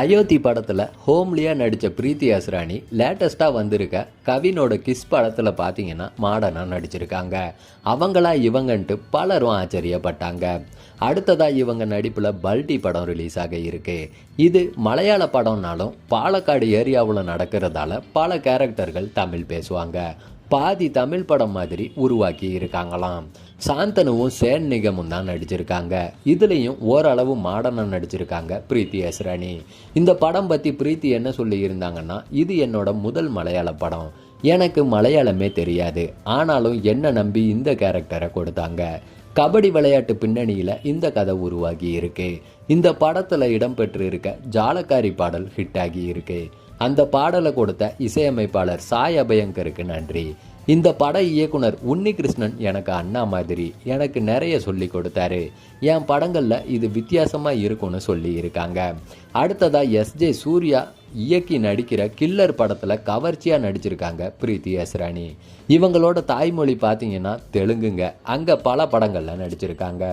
அயோத்தி படத்தில் ஹோம்லியாக நடித்த பிரீத்தி அஸ்ரானி லேட்டஸ்ட்டாக வந்திருக்க கவினோட கிஸ் படத்தில் பார்த்தீங்கன்னா மாடனாக நடிச்சிருக்காங்க. அவங்களா இவங்கன்ட்டு பலரும் ஆச்சரியப்பட்டாங்க. அடுத்ததாக இவங்க நடிப்பில் பல்டி படம் ரிலீஸ் ஆக இருக்கு. இது மலையாள படம்னாலும் பாலக்காடு ஏரியாவில் நடக்கிறதால பல கேரக்டர்கள் தமிழ் பேசுவாங்க. பாதி தமிழ் படம் மாதிரி உருவாக்கி இருக்காங்களாம். சாந்தனுவும் சேன் நிகமும் தான் நடிச்சிருக்காங்க. இதுலேயும் ஓரளவு மாடனாக நடிச்சிருக்காங்க பிரீத்தி அஸ்ரானி. இந்த படம் பற்றி பிரீத்தி என்ன சொல்லி இருந்தாங்கன்னா, இது என்னோட முதல் மலையாள படம். எனக்கு மலையாளமே தெரியாது, ஆனாலும் என்ன நம்பி இந்த கேரக்டரை கொடுத்தாங்க. கபடி விளையாட்டு பின்னணியில் இந்த கதை உருவாகி இருக்கு. இந்த படத்தில் இடம்பெற்று இருக்க ஜாலக்காரி பாடல் ஹிட் ஆகி இருக்கு. அந்த பாடலை கொடுத்த இசையமைப்பாளர் சாய் அபயங்கருக்கு நன்றி. இந்த பட இயக்குனர் உன்னிகிருஷ்ணன் எனக்கு அண்ணா மாதிரி, எனக்கு நிறைய சொல்லி கொடுத்தாரு. என் படங்களில் இது வித்தியாசமாக இருக்கும்னு சொல்லி இருக்காங்க. அடுத்ததாக எஸ்ஜே சூர்யா இயக்கி நடிக்கிற கில்லர் படத்தில் கவர்ச்சியாக நடிச்சிருக்காங்க பிரீத்தி அஸ்ரானி. இவங்களோட தாய்மொழி பார்த்தீங்கன்னா தெலுங்குங்க. அங்கே பல படங்களில் நடிச்சிருக்காங்க.